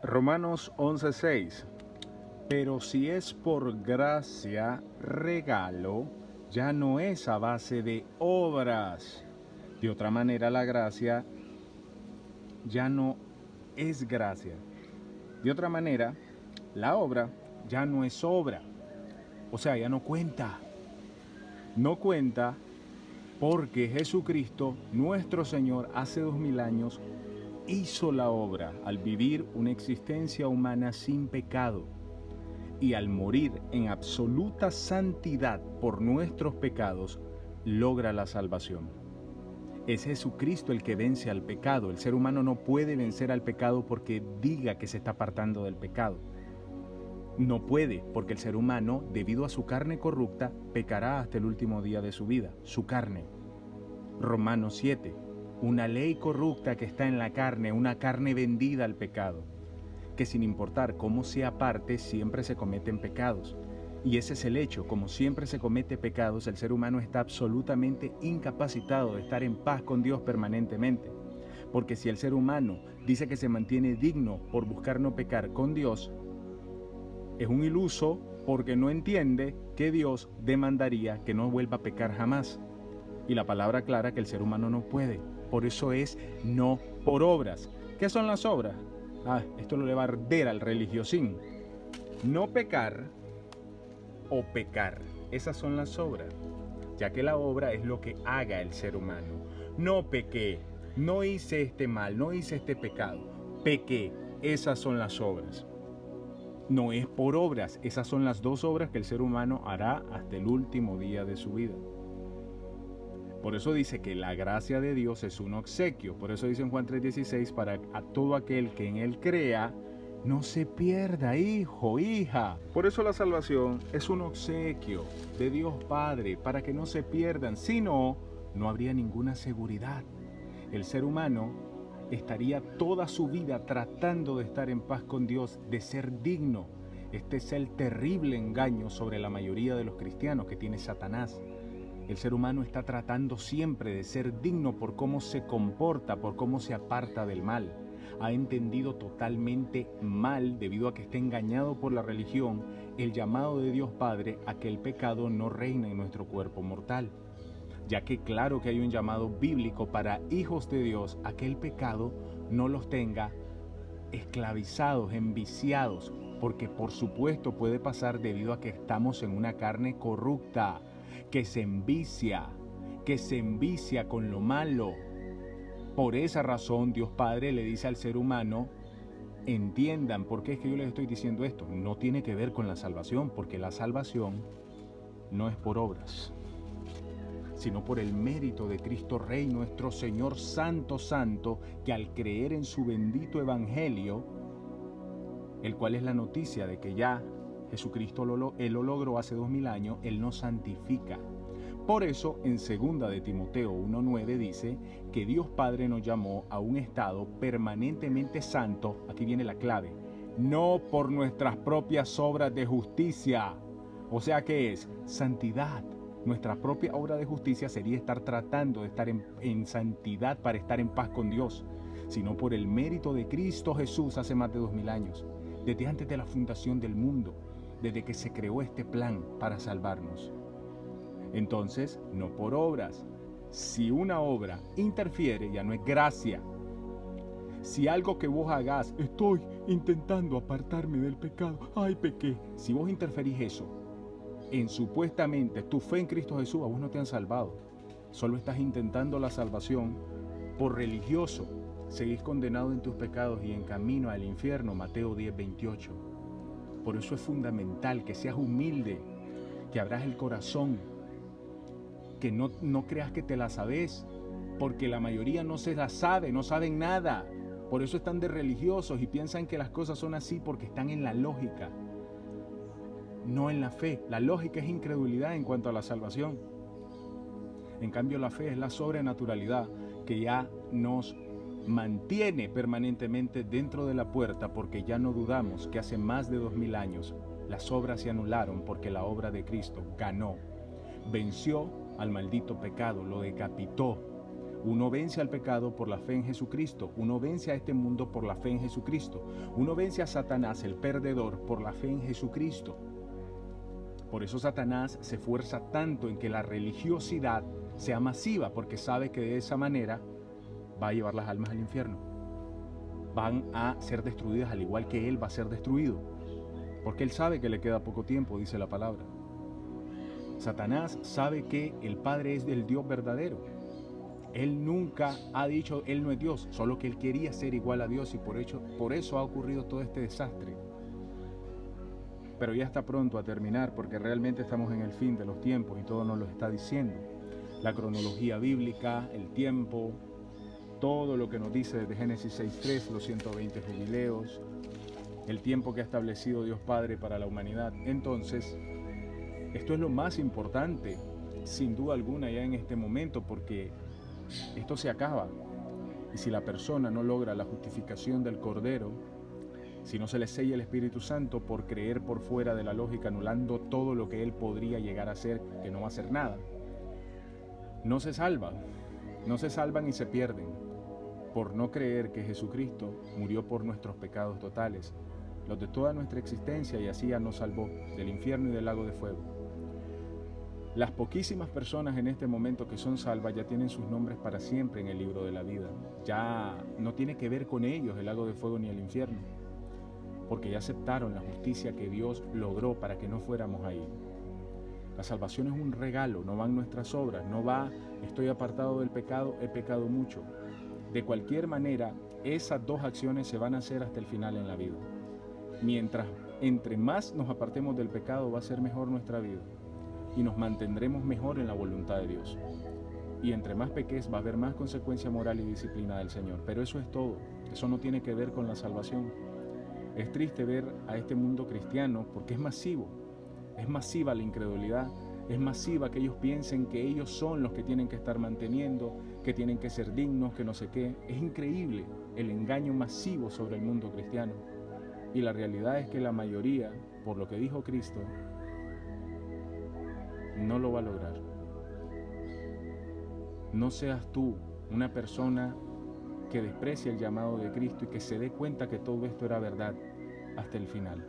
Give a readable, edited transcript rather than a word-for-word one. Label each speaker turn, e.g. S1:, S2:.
S1: Romanos 11:6. Pero si es por gracia, regalo, ya no es a base de obras. De otra manera, la gracia ya no es gracia. De otra manera, la obra ya no es obra. O sea, ya no cuenta. No cuenta porque Jesucristo, nuestro Señor, hace 2000 años, hizo la obra al vivir una existencia humana sin pecado. Y al morir en absoluta santidad por nuestros pecados, logra la salvación. Es Jesucristo el que vence al pecado. El ser humano no puede vencer al pecado porque diga que se está apartando del pecado. No puede, porque el ser humano, debido a su carne corrupta, pecará hasta el último día de su vida, su carne. Romanos 7. Una ley corrupta que está en la carne, una carne vendida al pecado, que sin importar cómo se aparte, siempre se cometen pecados. Y ese es el hecho, como siempre se comete pecados, el ser humano está absolutamente incapacitado de estar en paz con Dios permanentemente. Porque si el ser humano dice que se mantiene digno por buscar no pecar con Dios, es un iluso porque no entiende que Dios demandaría que no vuelva a pecar jamás. Y la palabra aclara que el ser humano no puede. Por eso es no por obras. ¿Qué son las obras? Esto le va a arder al religiosín. No pecar o pecar. Esas son las obras. Ya que la obra es lo que haga el ser humano. No pequé, no hice este mal, no hice este pecado. Pequé. Esas son las obras. No es por obras. Esas son las dos obras que el ser humano hará hasta el último día de su vida. Por eso dice que la gracia de Dios es un obsequio. Por eso dice en Juan 3:16, para a todo aquel que en Él crea, no se pierda, hijo, hija. Por eso la salvación es un obsequio de Dios Padre, para que no se pierdan. Si no, no habría ninguna seguridad. El ser humano estaría toda su vida tratando de estar en paz con Dios, de ser digno. Este es el terrible engaño sobre la mayoría de los cristianos que tiene Satanás. El ser humano está tratando siempre de ser digno por cómo se comporta, por cómo se aparta del mal. Ha entendido totalmente mal, debido a que está engañado por la religión, el llamado de Dios Padre a que el pecado no reine en nuestro cuerpo mortal. Ya que claro que hay un llamado bíblico para hijos de Dios a que el pecado no los tenga esclavizados, enviciados, porque por supuesto puede pasar debido a que estamos en una carne corrupta, que se envicia con lo malo. Por esa razón Dios Padre le dice al ser humano, entiendan por qué es que yo les estoy diciendo esto. No tiene que ver con la salvación, porque la salvación no es por obras, sino por el mérito de Cristo Rey, nuestro Señor Santo, Santo, que al creer en su bendito Evangelio, el cual es la noticia de que ya Jesucristo Él lo logró hace 2000 años, Él nos santifica. Por eso en 2 de Timoteo 1:9 dice que Dios Padre nos llamó a un estado permanentemente santo, aquí viene la clave, no por nuestras propias obras de justicia. O sea, ¿qué es? Santidad. Nuestra propia obra de justicia sería estar tratando de estar en santidad para estar en paz con Dios, sino por el mérito de Cristo Jesús hace más de 2000 años, desde antes de la fundación del mundo, desde que se creó este plan para salvarnos. Entonces, no por obras. Si una obra interfiere, ya no es gracia. Si algo que vos hagas, estoy intentando apartarme del pecado, ay, pequé. Si vos interferís eso en supuestamente tu fe en Cristo Jesús, a vos no te han salvado. Solo estás intentando la salvación por religioso. Seguís condenado en tus pecados y en camino al infierno, Mateo 10:28. Por eso es fundamental que seas humilde, que abras el corazón, que no creas que te la sabes, porque la mayoría no se la sabe, no saben nada. Por eso están de religiosos y piensan que las cosas son así porque están en la lógica, no en la fe. La lógica es incredulidad en cuanto a la salvación. En cambio, la fe es la sobrenaturalidad que ya nos mantiene permanentemente dentro de la puerta, porque ya no dudamos que hace más de 2000 años las obras se anularon, porque la obra de Cristo ganó, venció al maldito pecado, lo decapitó. Uno vence al pecado por la fe en Jesucristo. Uno vence a este mundo por la fe en Jesucristo. Uno vence a Satanás, el perdedor, por la fe en Jesucristo. Por eso Satanás se esfuerza tanto en que la religiosidad sea masiva, porque sabe que de esa manera va a llevar las almas al infierno. Van a ser destruidas al igual que él va a ser destruido. Porque él sabe que le queda poco tiempo, dice la palabra. Satanás sabe que el Padre es del Dios verdadero. Él nunca ha dicho, él no es Dios, solo que él quería ser igual a Dios y por eso ha ocurrido todo este desastre. Pero ya está pronto a terminar porque realmente estamos en el fin de los tiempos y todo nos lo está diciendo. La cronología bíblica, el tiempo, todo lo que nos dice desde Génesis 6.3, los 120 jubileos, el tiempo que ha establecido Dios Padre para la humanidad. Entonces, esto es lo más importante, sin duda alguna, ya en este momento, porque esto se acaba. Y si la persona no logra la justificación del Cordero, si no se le sella el Espíritu Santo por creer por fuera de la lógica, anulando todo lo que él podría llegar a hacer, que no va a hacer nada, no se salvan y se pierden por no creer que Jesucristo murió por nuestros pecados totales, los de toda nuestra existencia, y así ya nos salvó del infierno y del lago de fuego. Las poquísimas personas en este momento que son salvas ya tienen sus nombres para siempre en el libro de la vida. Ya no tiene que ver con ellos el lago de fuego ni el infierno, porque ya aceptaron la justicia que Dios logró para que no fuéramos ahí. La salvación es un regalo, no van nuestras obras, no va, estoy apartado del pecado, he pecado mucho. De cualquier manera, esas dos acciones se van a hacer hasta el final en la vida. Mientras, entre más nos apartemos del pecado, va a ser mejor nuestra vida. Y nos mantendremos mejor en la voluntad de Dios. Y entre más peques va a haber más consecuencia moral y disciplina del Señor. Pero eso es todo. Eso no tiene que ver con la salvación. Es triste ver a este mundo cristiano porque es masivo. Es masiva la incredulidad. Es masiva que ellos piensen que ellos son los que tienen que estar manteniendo, que tienen que ser dignos, que no sé qué. Es increíble el engaño masivo sobre el mundo cristiano. Y la realidad es que la mayoría, por lo que dijo Cristo, no lo va a lograr. No seas tú una persona que desprecia el llamado de Cristo y que se dé cuenta que todo esto era verdad hasta el final.